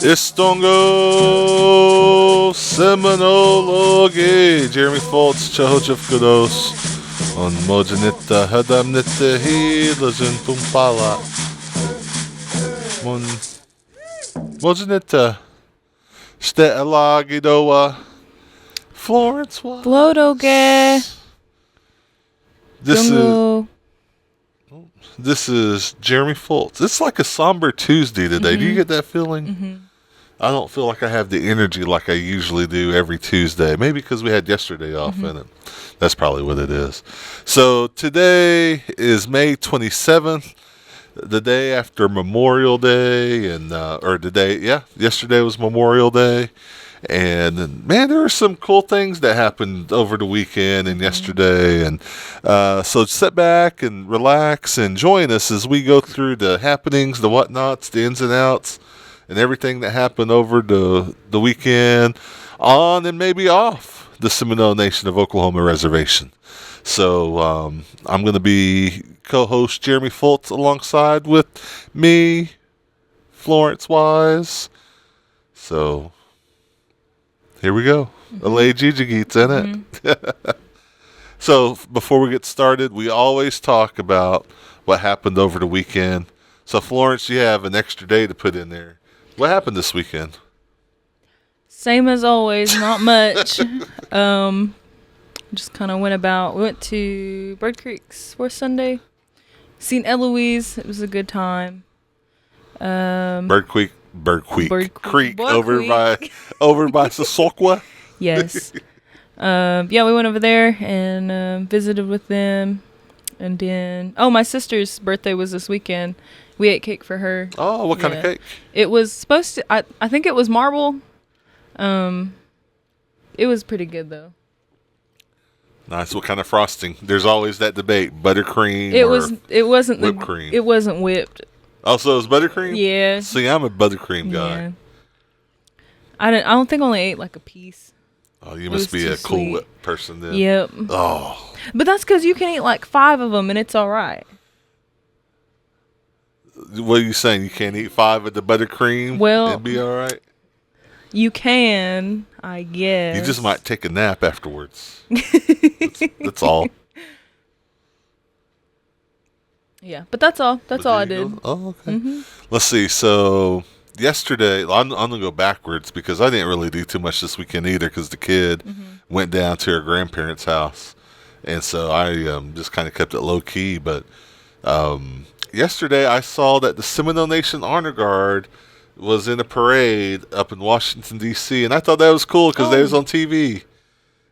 Istongo Seminole Jeremy Foltz Chahochef Kudos on Mojanita Hadamnita Hilajun Tumpala Mon Mojanita Ste Alagidoa Florence was. Blodoge. This is Dungo. this is Jeremy Foltz. It's like a somber Tuesday today. Do you get that feeling? Mm-hmm. I don't feel like I have the energy like I usually do every Tuesday. Maybe because we had yesterday off in it. That's probably what it is. So today is May 27th, the day after Memorial Day, and yesterday was Memorial Day. And man, there were some cool things that happened over the weekend and yesterday. And so sit back and relax and join us as we go through the happenings, the whatnots, the ins and outs, and everything that happened over the weekend on and maybe off the Seminole Nation of Oklahoma Reservation. So I'm going to be co-host Jeremy Foltz alongside with me, Florence Wise. So here we go. Alay Gigigeets in it. So before we get started, we always talk about what happened over the weekend. So Florence, you have an extra day to put in there. What happened this weekend? Same as always, not much. Just kind of went about. We went to Bird Creeks for Sunday. Seen Eloise. It was a good time. Bird Creek Creek. over by Sosokwa. Yes. We went over there and visited with them. And then, my sister's birthday was this weekend. We ate cake for her. Oh, what kind of cake? It was supposed to, I think it was marble. It was pretty good though. Nice. What kind of frosting? There's always that debate. Buttercream It wasn't whipped cream. It wasn't whipped. Oh, so it was buttercream? Yeah. See, I'm a buttercream guy. Yeah. I don't think I only ate like a piece. Oh, you must be a Cool Whip person then. Yep. Oh. But that's because you can eat like 5 of them and it's all right. What are you saying? You can't eat 5 of the buttercream and be all right? You can, I guess. You just might take a nap afterwards. That's all. Yeah, but that's all. That's all I did. Oh, okay. Let's see. So yesterday, I'm going to go backwards because I didn't really do too much this weekend either because the kid went down to her grandparents' house. And so I just kind of kept it low key. But yesterday I saw that the Seminole Nation Honor Guard was in a parade up in Washington, D.C. And I thought that was cool because they was on TV.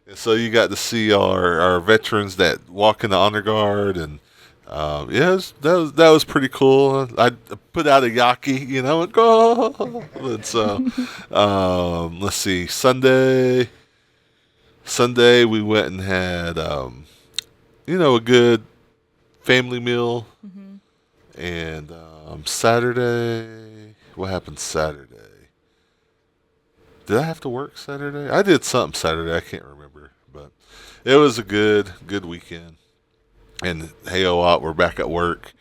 And so you got to see our veterans that walk in the Honor Guard. And that was pretty cool. I put out a yaki, and go. And so, let's see. Sunday we went and had, a good family meal. And Saturday, what happened Saturday? Did I have to work Saturday? I did something Saturday. I can't remember, but it was a good weekend. And hey, we're back at work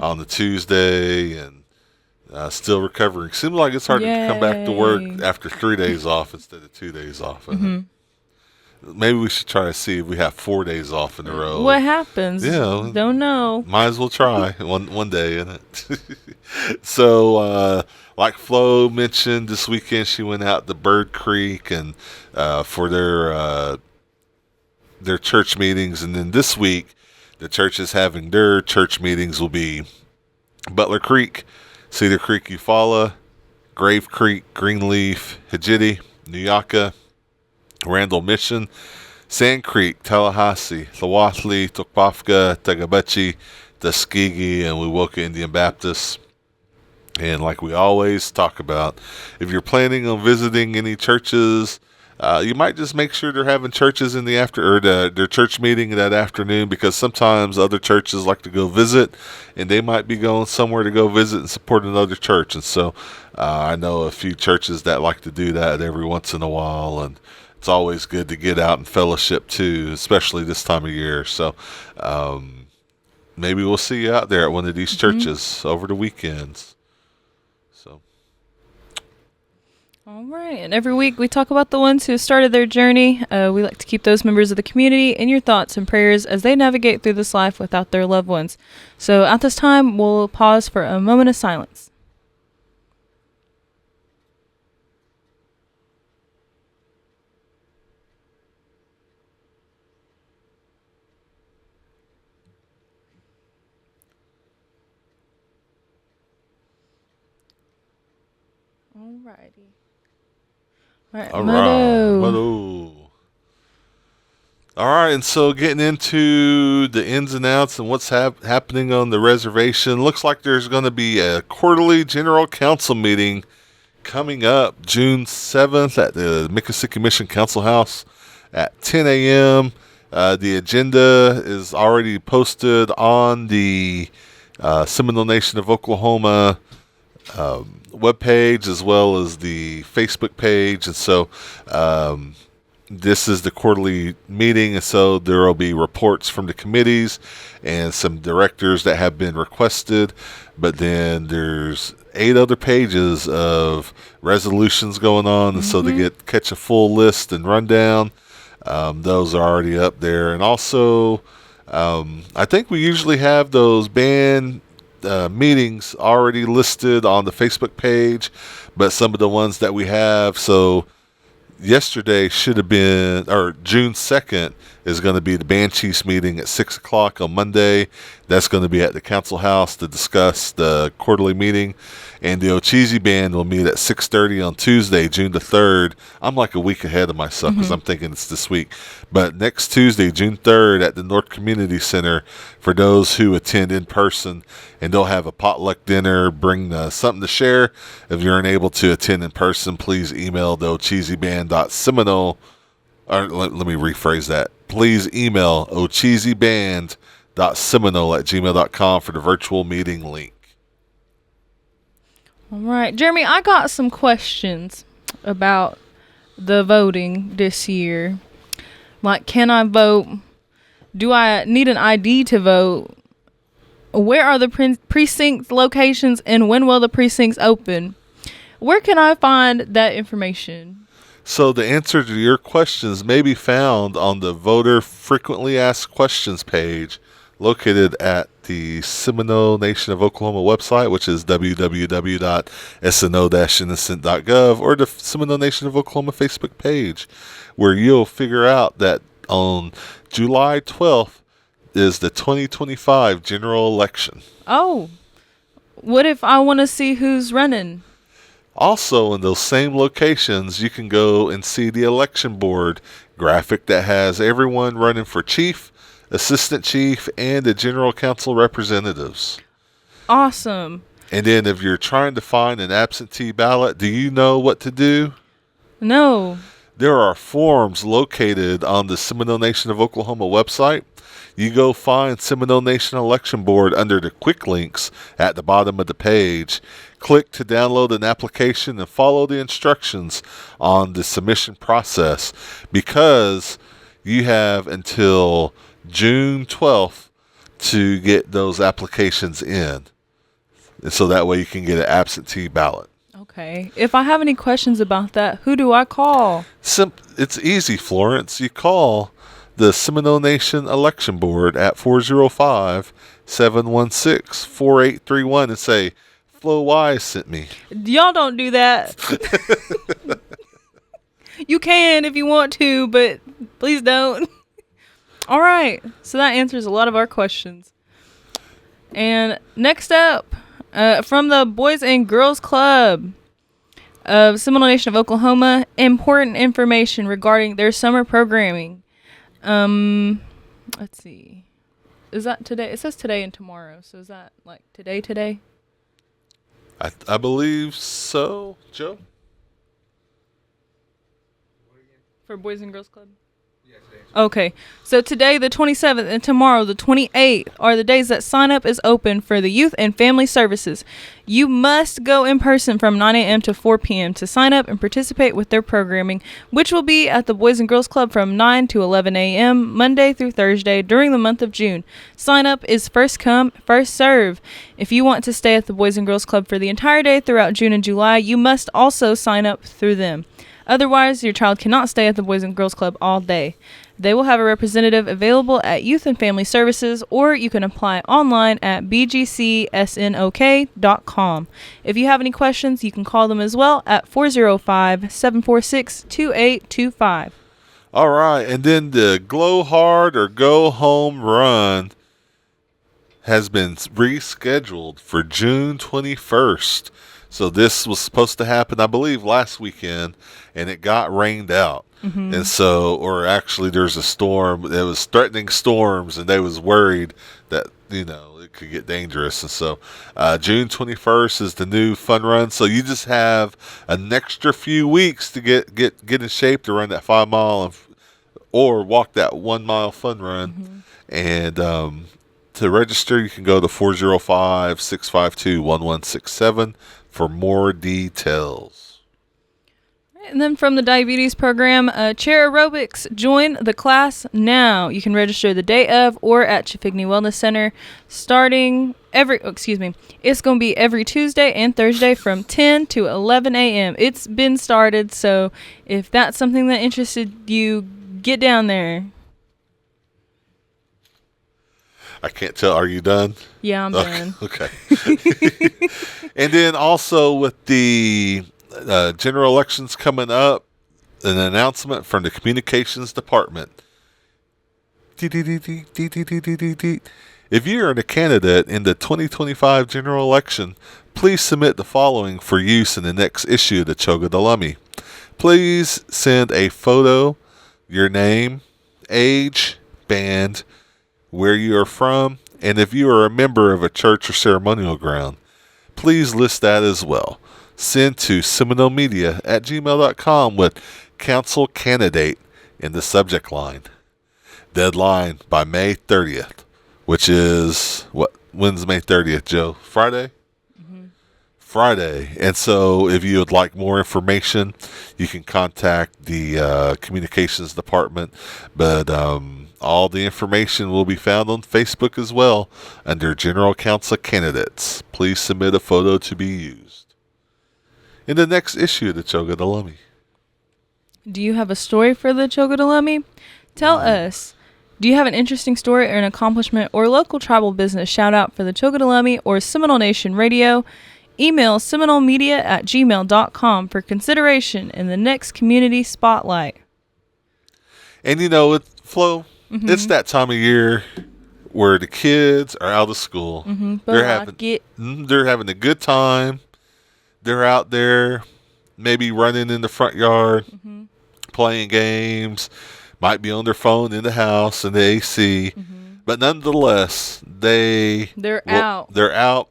on the Tuesday and still recovering. Seems like it's hard to come back to work after 3 days off instead of 2 days off. Maybe we should try to see if we have 4 days off in a row. What happens? Yeah, don't know. Might as well try one day, innit? So, like Flo mentioned, this weekend she went out to Bird Creek and for their church meetings, and then this week the church is having their church meetings will be Butler Creek, Cedar Creek, Eufaula, Grave Creek, Greenleaf, Hijiti, Nuyaka, Randall Mission, Sand Creek, Tallahassee, Lawathley, Tokpafka, Tagabuchi, Tuskegee, and Wewoka Indian Baptist. And like we always talk about, if you're planning on visiting any churches, you might just make sure they're having churches in their church meeting that afternoon, because sometimes other churches like to go visit, and they might be going somewhere to go visit and support another church. And so I know a few churches that like to do that every once in a while, and it's always good to get out and fellowship too, especially this time of year. So maybe we'll see you out there at one of these churches over the weekends. So All right. And every week we talk about the ones who started their journey. We like to keep those members of the community in your thoughts and prayers as they navigate through this life without their loved ones. So at this time, we'll pause for a moment of silence. All righty. All right, All right, Moto. Moto. All right, and so getting into the ins and outs and what's happening on the reservation, looks like there's going to be a quarterly general council meeting coming up June 7th at the Miccosukee Mission Council House at 10 a.m. The agenda is already posted on the Seminole Nation of Oklahoma webpage as well as the Facebook page. And so this is the quarterly meeting, and so there will be reports from the committees and some directors that have been requested. But then there's 8 other pages of resolutions going on, and so to catch a full list and rundown, those are already up there. And also, I think we usually have those band meetings already listed on the Facebook page, but some of the ones that we have, so yesterday should have been, or June 2nd is going to be the band chiefs meeting at 6 o'clock on Monday. That's going to be at the council house to discuss the quarterly meeting. And the Ocheezy band will meet at 6:30 on Tuesday, June the 3rd. I'm like a week ahead of myself because I'm thinking it's this week. But next Tuesday, June 3rd at the North Community Center for those who attend in person. And they'll have a potluck dinner, bring something to share. If you're unable to attend in person, please email the ocheezyband.seminole. Or let me rephrase that. Please email ocheezyband.seminole@gmail.com for the virtual meeting link. All right, Jeremy, I got some questions about the voting this year. Like, can I vote? Do I need an ID to vote? Where are the precinct locations, and when will the precincts open? Where can I find that information? So the answer to your questions may be found on the Voter Frequently Asked Questions page located at the Seminole Nation of Oklahoma website, which is www.sno-innocent.gov, or the Seminole Nation of Oklahoma Facebook page, where you'll figure out that on July 12th is the 2025 general election. Oh, what if I want to see who's running? Also, in those same locations, you can go and see the election board graphic that has everyone running for chief, assistant chief, and the general council representatives. Awesome. And then if you're trying to find an absentee ballot, do you know what to do? No. There are forms located on the Seminole Nation of Oklahoma website. You go find Seminole Nation Election Board under the quick links at the bottom of the page. Click to download an application and follow the instructions on the submission process, because you have until June 12th to get those applications in. And so that way you can get an absentee ballot. Okay. If I have any questions about that, who do I call? It's easy, Florence. You call the Seminole Nation Election Board at 405-716-4831 and say, Flo Wise sent me. Y'all don't do that. You can if you want to, but please don't. All right. So that answers a lot of our questions. And next up, from the Boys and Girls Club of Seminole Nation of Oklahoma, important information regarding their summer programming. Let's see. Is that today? It says today and tomorrow. So is that like today? I believe so, Joe. For Boys and Girls Club? Okay, so today the 27th and tomorrow the 28th are the days that sign up is open for the Youth and Family Services. You must go in person from 9 a.m. to 4 p.m. to sign up and participate with their programming, which will be at the Boys and Girls Club from 9 to 11 a.m. Monday through Thursday during the month of June. Sign up is first come, first serve. If you want to stay at the Boys and Girls Club for the entire day throughout June and July, you must also sign up through them. Otherwise, your child cannot stay at the Boys and Girls Club all day. They will have a representative available at Youth and Family Services, or you can apply online at bgcsnok.com. If you have any questions, you can call them as well at 405-746-2825. All right, and then the Glow Hard or Go Home Run has been rescheduled for June 21st. So this was supposed to happen, I believe, last weekend, and it got rained out. Mm-hmm. And so, or actually there's a storm. It was threatening storms, and they was worried that, it could get dangerous. And so June 21st is the new fun run. So you just have an extra few weeks to get in shape to run that 5 mile or walk that 1 mile fun run. Mm-hmm. And to register, you can go to 405-652-1167 for more details. And then from the diabetes program, chair aerobics, join the class now. You can register the day of or at Chafigny Wellness Center it's going to be every Tuesday and Thursday from 10 to 11 a.m. It's been started, so if that's something that interested you, get down there. I can't tell. Are you done? Yeah, I'm done. Okay. And then also with the general elections coming up, an announcement from the communications department. If you are a candidate in the 2025 general election, please submit the following for use in the next issue of the Chogadalummy. Please send a photo, your name, age, band, where you are from, and if you are a member of a church or ceremonial ground. Please list that as well. Send to seminolemedia@gmail.com with council candidate in the subject line. Deadline by May 30th, which is, when's May 30th, Joe? Friday? Mm-hmm. Friday. And so if you would like more information, you can contact the communications department. But all the information will be found on Facebook as well under General Council Candidates. Please submit a photo to be used in the next issue of the Chogadalummy. Do you have a story for the Chogadalummy? Tell us. Do you have an interesting story or an accomplishment or local tribal business shout out for the Chogadalummy or Seminole Nation Radio? Email seminolemedia@gmail.com for consideration in the next community spotlight. And Flo, it's that time of year where the kids are out of school. Mm-hmm, they're having a good time. They're out there, maybe running in the front yard, playing games, might be on their phone in the house in the AC. Mm-hmm. But nonetheless, they're out. They're out,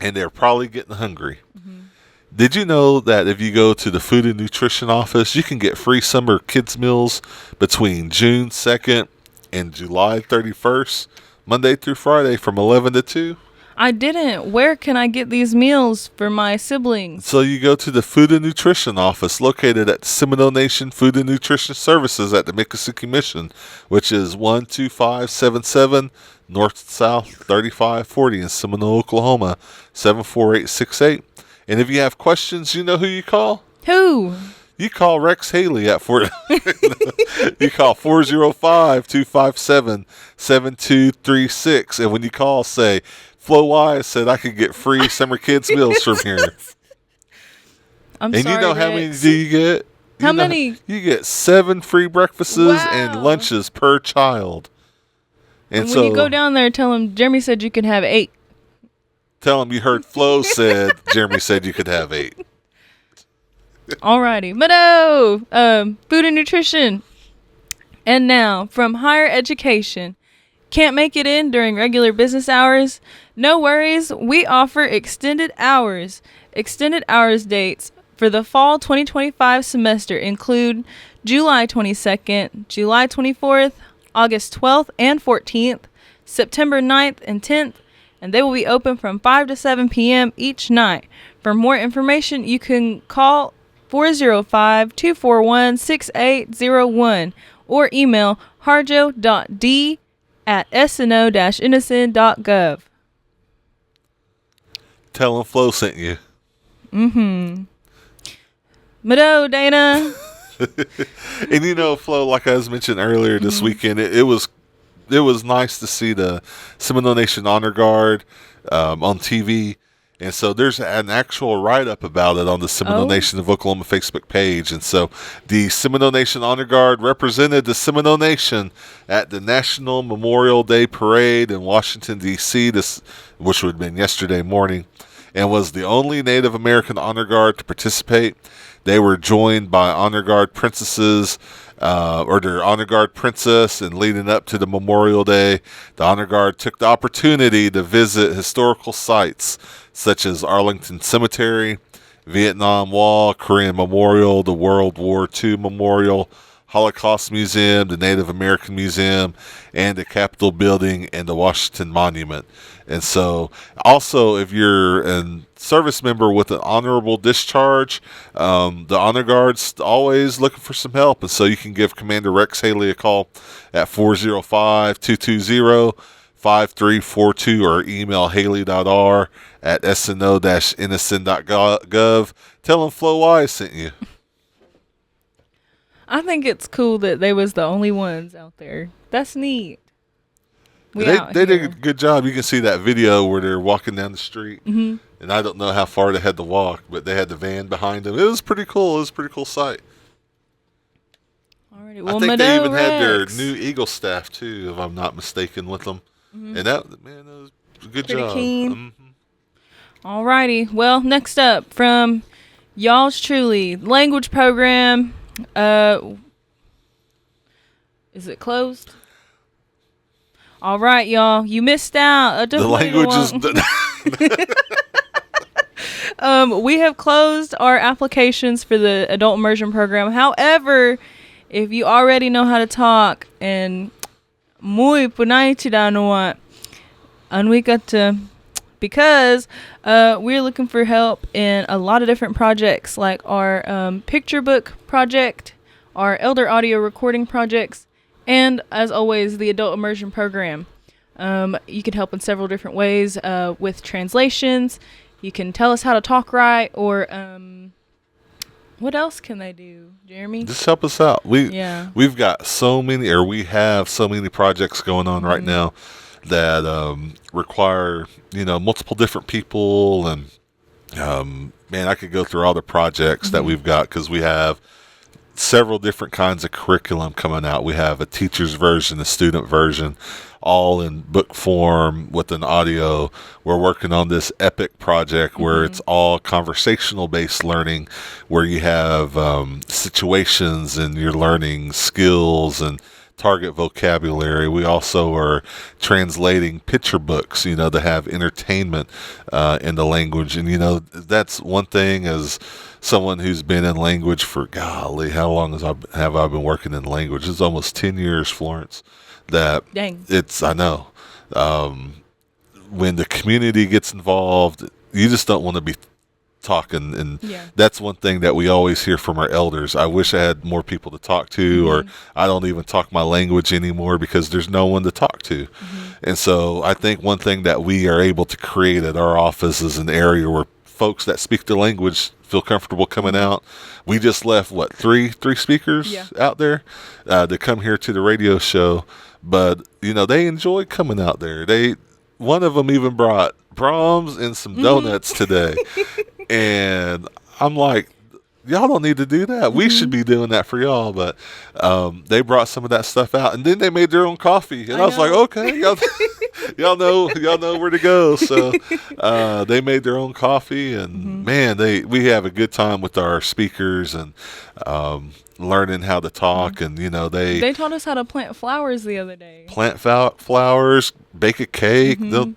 and they're probably getting hungry. Mm-hmm. Did you know that if you go to the Food and Nutrition office, you can get free summer kids meals between June 2nd and July 31st, Monday through Friday from 11 to 2? I didn't. Where can I get these meals for my siblings? So you go to the Food and Nutrition office located at Seminole Nation Food and Nutrition Services at the Miccosukee Mission, which is 12577 North South 3540 in Seminole, Oklahoma, 74868. And if you have questions, you know who you call? Who? You call Rex Haley at you call 405-257-7236. And when you call, say, Flo Wise said I could get free summer kids meals from here. I'm sorry, you know Rex. how many do you get? How many? You get 7 free breakfasts and lunches per child. And when you go down there, tell them Jeremy said you could have 8. Tell them you heard Flo said Jeremy said you could have 8. Alrighty. But food and nutrition. And now, from higher education. Can't make it in during regular business hours? No worries. We offer extended hours. Extended hours dates for the fall 2025 semester include July 22nd, July 24th, August 12th and 14th, September 9th and 10th, and they will be open from 5 to 7 p.m. each night. For more information, you can call 405-241-6801 or email harjo.d@sno-innocent.gov. Tell them Flo sent you. Mado, Dana. And you know, Flo, like I was mentioned earlier this weekend, it was nice to see the Seminole Nation Honor Guard on TV. And so there's an actual write-up about it on the Seminole Nation of Oklahoma Facebook page. And so the Seminole Nation Honor Guard represented the Seminole Nation at the National Memorial Day Parade in Washington, D.C., which would have been yesterday morning, and was the only Native American Honor Guard to participate. They were joined by Honor Guard princesses, or their Honor Guard princess, and leading up to the Memorial Day, the Honor Guard took the opportunity to visit historical sites such as Arlington Cemetery, Vietnam Wall, Korean Memorial, the World War II Memorial, Holocaust Museum, the Native American Museum, and the Capitol Building and the Washington Monument. And so, also, if you're a service member with an honorable discharge, the Honor Guard's always looking for some help. And so you can give Commander Rex Haley a call at 405-220-5342 or email haley.r@sno-innocent.gov. Tell them Flo Wise sent you. I think it's cool that they was the only ones out there. That's neat. They did a good job. You can see that video where they're walking down the street. And I don't know how far they had to walk, but they had the van behind them. It was pretty cool. It was a pretty cool sight. Alrighty. Well, I think they even had their new Eagle staff, too, if I'm not mistaken, with them. And that was a good job. Keen. Alrighty. Well, next up from y'all's truly, language program. Is it closed? All right, y'all. You missed out. The language is... we have closed our applications for the adult immersion program. However, if you already know how to talk and muy punaichidanoa anwikata, because we're looking for help in a lot of different projects, like our picture book project, our elder audio recording projects, and as always, the adult immersion program. You can help in several different ways with translations. You can tell us how to talk right, or what else can they do, Jeremy? Just help us out. We've got so many, or we have so many projects going on right now that require, multiple different people. And man, I could go through all the projects that we've got, because we have several different kinds of curriculum coming out. We have a teacher's version, a student version, all in book form with an audio. We're working on this epic project where it's all conversational based learning, where you have situations and you're learning skills and target vocabulary. We also are translating picture books, to have entertainment in the language. And, that's one thing, as someone who's been in language for, golly, how long have I been working in language? It's almost 10 years, Florence. Dang. I know. When the community gets involved, you just don't want to be talking. And that's one thing that we always hear from our elders. I wish I had more people to talk to, or I don't even talk my language anymore because there's no one to talk to. And so I think one thing that we are able to create at our office is an area where folks that speak the language feel comfortable coming out. We just left, three speakers out there to come here to the radio show. But, they enjoy coming out there. One of them even brought Brahms and some donuts today. And I'm like, y'all don't need to do that. We should be doing that for y'all. But they brought some of that stuff out, and then they made their own coffee. And I was like, okay, y'all know where to go. So they made their own coffee, and man, we have a good time with our speakers and learning how to talk. And they taught us how to plant flowers the other day. Plant flowers, bake a cake. They'll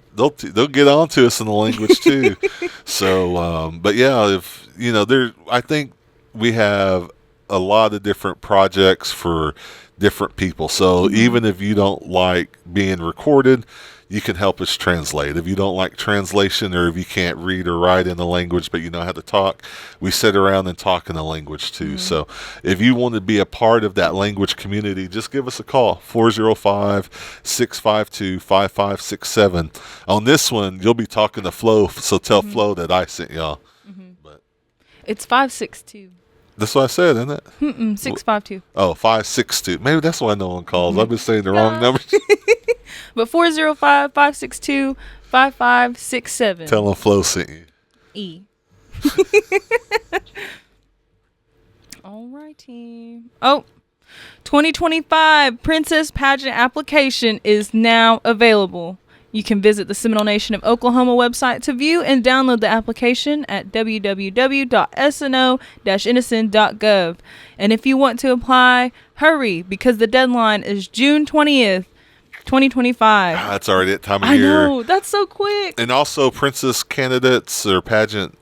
get on to us in the language too. So but yeah, if I think we have a lot of different projects for different people. So even if you don't like being recorded, you can help us translate. If you don't like translation, or if you can't read or write in the language but you know how to talk, we sit around and talk in the language too. So if you want to be a part of that language community, just give us a call, 405-652-5567. On this one, you'll be talking to Flo, so tell Flo that I sent y'all. But It's 562. that's what I said, isn't it? 652. Oh, 562. Maybe that's why no one calls. I've been saying the wrong numbers. But 405-562-5567. Tell them Flo sent you. E. Alrighty. Oh, 2025 Princess Pageant application is now available. You can visit the Seminole Nation of Oklahoma website to view and download the application at www.sno-innocent.gov. And if you want to apply, hurry, because the deadline is June 20th, 2025. That's already that time of I year. know, that's so quick. And also, princess candidates or pageant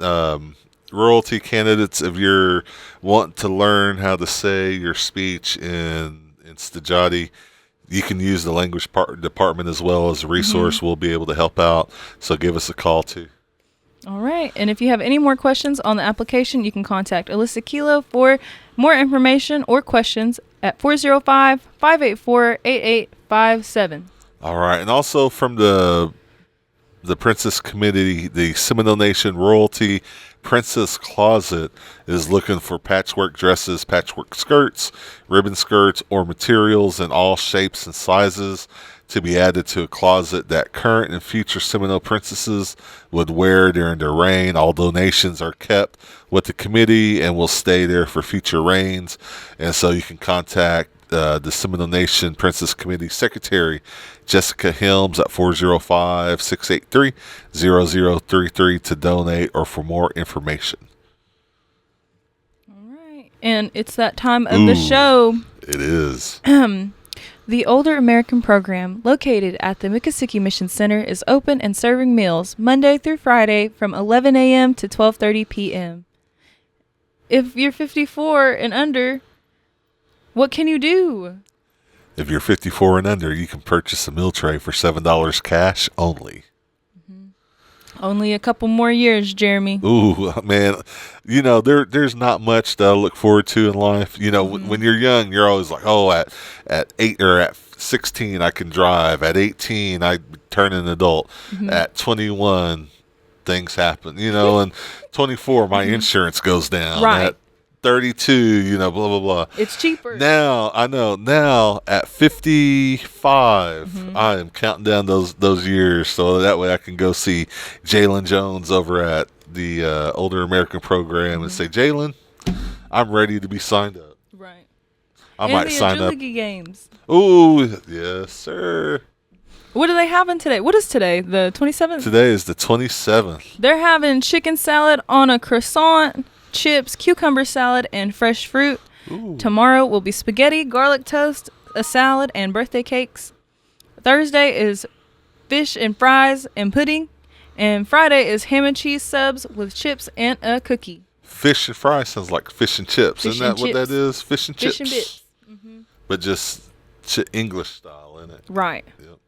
royalty candidates, if you're wanting to learn how to say your speech in Stajati, you can use the language department as well as a resource. We'll be able to help out. So give us a call too. All right. And if you have any more questions on the application, you can contact Alyssa Kilo for more information or questions at 405-584-8857. All right. And also from the Princess Committee, the Seminole Nation Royalty Princess Closet is looking for patchwork dresses, patchwork skirts, ribbon skirts, or materials in all shapes and sizes to be added to a closet that current and future Seminole princesses would wear during their reign. All donations are kept with the committee and will stay there for future reigns. And so you can contact the Seminole Nation Princess Committee Secretary Jessica Helms at 405-683-0033 to donate or for more information. All right. And it's that time of the show. It is. The Older American Program, located at the Miccosukee Mission Center, is open and serving meals Monday through Friday from 11 a.m. to 12:30 p.m. If you're 54 and under, what can you do? If you're 54 and under, you can purchase a meal tray for $7 cash only. Only a couple more years, Jeremy. Ooh, man. There's not much that I look forward to in life. When you're young, you're always like, oh, at 8 or at 16, I can drive. At 18, I turn an adult. At 21, things happen, and 24, my insurance goes down. Right. At 32, blah, blah, blah. It's cheaper. Now, I know, at 55, I am counting down those years so that way I can go see Jalen Jones over at the Older American Program and say, Jalen, I'm ready to be signed up. Right. I and might the sign up. agility games. Ooh, yes, sir. What are they having today? What is today? The 27th? Today is the 27th. They're having chicken salad on a croissant, chips, cucumber salad, and fresh fruit. Ooh. Tomorrow will be spaghetti, garlic toast, a salad, and birthday cakes. Thursday is fish and fries and pudding. And Friday is ham and cheese subs with chips and a cookie. Fish and fries sounds like fish and chips. Fish Isn't that and what chips. that is? Fish and chips. Fish and bits. But just English style, isn't it? Right. Yep.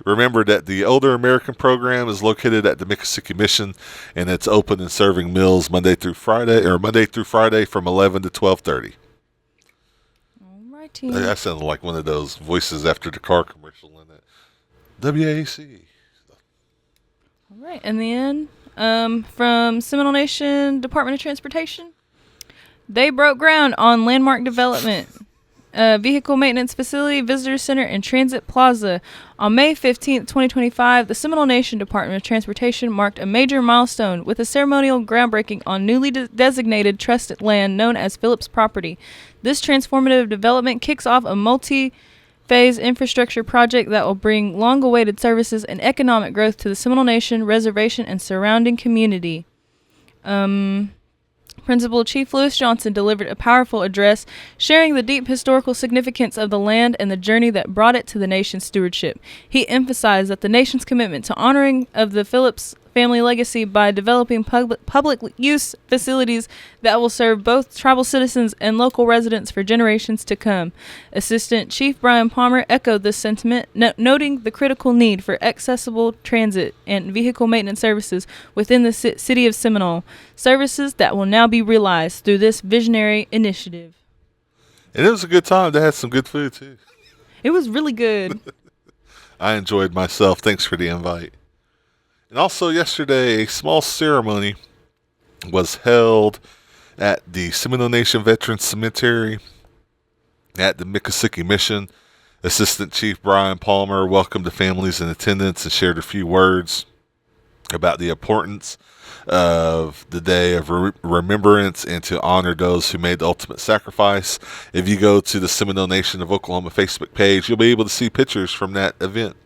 Remember that the Older American Program is located at the Miccosukee Mission, and it's open and serving meals Monday through Friday from 11 to 12:30. Alrighty. That sounded like one of those voices after the car commercial, isn't it? WAC. All right. And then from Seminole Nation Department of Transportation, they broke ground on landmark development. Vehicle Maintenance Facility, Visitor Center, and Transit Plaza. On May 15th, 2025, the Seminole Nation Department of Transportation marked a major milestone with a ceremonial groundbreaking on newly designated trusted land known as Phillips Property. This transformative development kicks off a multi-phase infrastructure project that will bring long-awaited services and economic growth to the Seminole Nation Reservation and surrounding community. Principal Chief Lewis Johnson delivered a powerful address sharing the deep historical significance of the land and the journey that brought it to the nation's stewardship. He emphasized that the nation's commitment to honoring of the Phillips family legacy by developing public use facilities that will serve both tribal citizens and local residents for generations to come. Assistant Chief Brian Palmer echoed this sentiment, noting the critical need for accessible transit and vehicle maintenance services within the city of Seminole, services that will now be realized through this visionary initiative. And it was a good time. They had some good food, too. It was really good. I enjoyed myself. Thanks for the invite. And also yesterday, a small ceremony was held at the Seminole Nation Veterans Cemetery at the Miccosukee Mission. Assistant Chief Brian Palmer welcomed the families in attendance and shared a few words about the importance of the day of remembrance and to honor those who made the ultimate sacrifice. If you go to the Seminole Nation of Oklahoma Facebook page, you'll be able to see pictures from that event.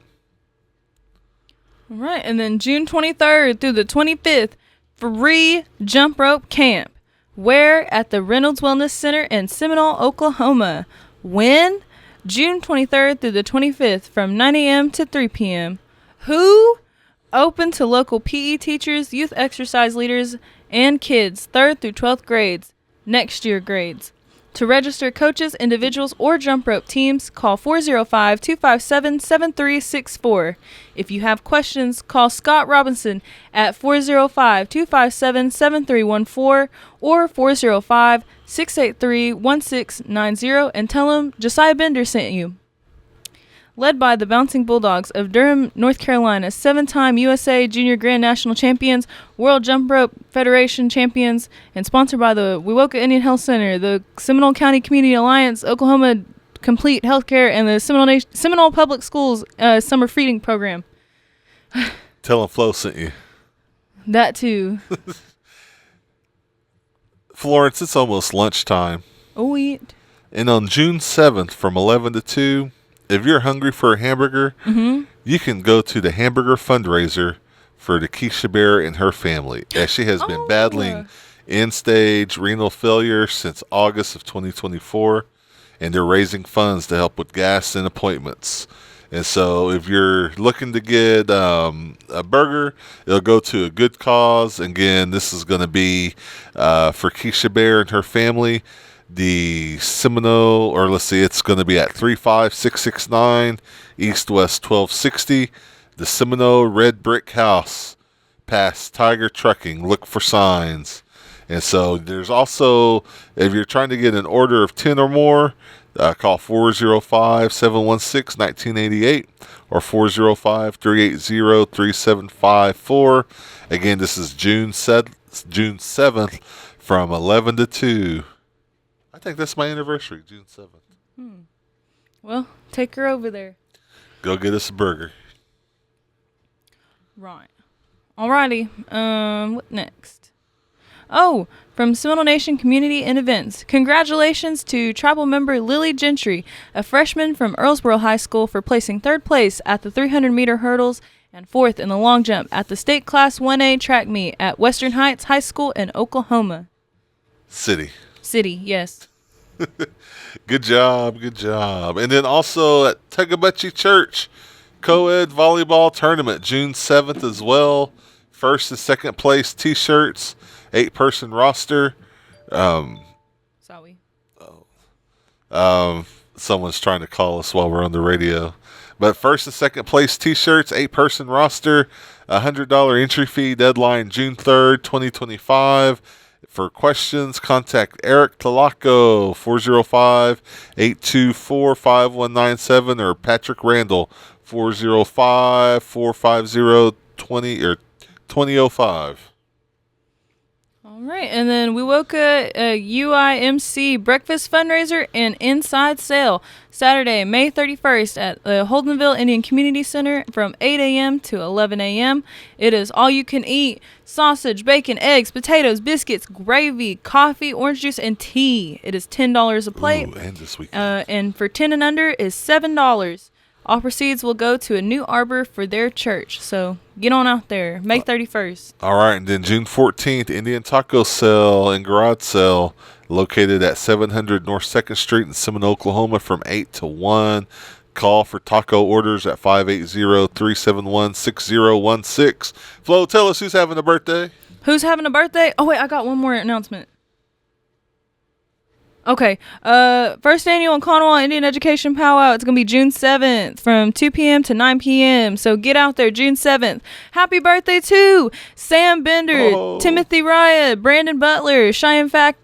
All right, and then June 23rd through the 25th, free jump rope camp. Where? At the Reynolds Wellness Center in Seminole, Oklahoma. When? June 23rd through the 25th from 9 a.m. to 3 p.m. Who? Open to local PE teachers, youth exercise leaders, and kids, 3rd through 12th grades, next year grades. To register coaches, individuals, or jump rope teams, call 405-257-7364. If you have questions, call Scott Robinson at 405-257-7314 or 405-683-1690 and tell him Josiah Bender sent you. Led by the Bouncing Bulldogs of Durham, North Carolina, 7-time USA Junior Grand National Champions, World Jump Rope Federation Champions, and sponsored by the Wewoka Indian Health Center, the Seminole County Community Alliance, Oklahoma Complete Healthcare, and the Seminole Public Schools Summer Feeding Program. Tell them Flo sent you. That too. Florence, it's almost lunchtime. Oh, eat. And on June 7th from 11 to 2, if you're hungry for a hamburger, you can go to the hamburger fundraiser for the Keisha Bear and her family, as she has been battling end-stage renal failure since August of 2024, and they're raising funds to help with gas and appointments. And so if you're looking to get a burger, it'll go to a good cause. Again, this is going to be for Keisha Bear and her family. The Seminole, or let's see, it's going to be at 35669 East West 1260. The Seminole Red Brick House, past Tiger Trucking. Look for signs. And so there's also, if you're trying to get an order of 10 or more, call 405-716-1988 or 405-380-3754. Again, this is June 7th from 11 to 2. I think that's my anniversary, June 7th. Well, take her over there. Go get us a burger. Right. Alrighty. What next? Oh, from Seminole Nation Community and Events. Congratulations to tribal member Lily Gentry, a freshman from Earlsboro High School, for placing 3rd place at the 300-meter hurdles and 4th in the long jump at the state Class 1A track meet at Western Heights High School in Oklahoma. City, yes. Good job. And then also at Tugabuchee Church, co-ed volleyball tournament, June 7th as well. 1st and 2nd place t-shirts, 8-person roster. Sorry. Someone's trying to call us while we're on the radio. But 1st and 2nd place t-shirts, 8-person roster, $100 entry fee, deadline June 3rd, 2025. For questions, contact Eric Talaco, 405-824-5197, or Patrick Randall, 405-450-2005. All right, and then we woke a UIMC breakfast fundraiser and inside sale Saturday, May 31st at the Holdenville Indian Community Center from 8 a.m. to 11 a.m. It is all you can eat: sausage, bacon, eggs, potatoes, biscuits, gravy, coffee, orange juice, and tea. It is $10 a plate. Ooh, and this weekend. And for 10 and under is $7. All proceeds will go to a new arbor for their church. So get on out there. May 31st. All right. And then June 14th, Indian Taco Sale and Garage Sale located at 700 North 2nd Street in Seminole, Oklahoma from 8 to 1. Call for taco orders at 580-371-6016. Flo, tell us who's having a birthday. Who's having a birthday? Oh, wait, I got one more announcement. Okay, first annual Conoway Indian Education Powwow. It's going to be June 7th from 2 p.m. to 9 p.m. So get out there, June 7th. Happy birthday to Sam Bender, Timothy Raya, Brandon Butler, Cheyenne Factor.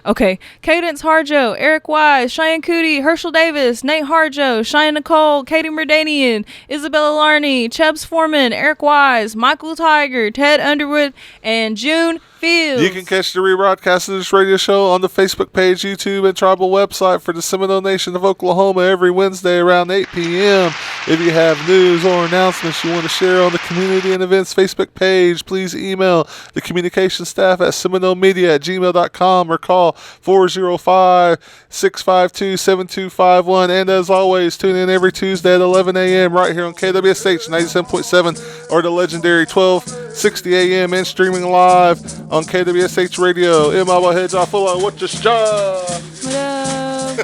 Okay. Cadence Harjo, Eric Wise, Cheyenne Cootie, Herschel Davis, Nate Harjo, Cheyenne Nicole, Katie Merdanian, Isabella Larney, Chubbs Foreman, Eric Wise, Michael Tiger, Ted Underwood, and June Fields. You can catch the rebroadcast of this radio show on the Facebook page, YouTube, and tribal website for the Seminole Nation of Oklahoma every Wednesday around 8 p.m. If you have news or announcements you want to share on the Community and Events Facebook page, please email the communication staff at seminolemedia@gmail.com or call 405-652-7251. And as always, tune in every Tuesday at 11 a.m. right here on KWSH 97.7 or the legendary 1260 a.m. and streaming live on KWSH Radio. In my head, y'all full of what your job. What up?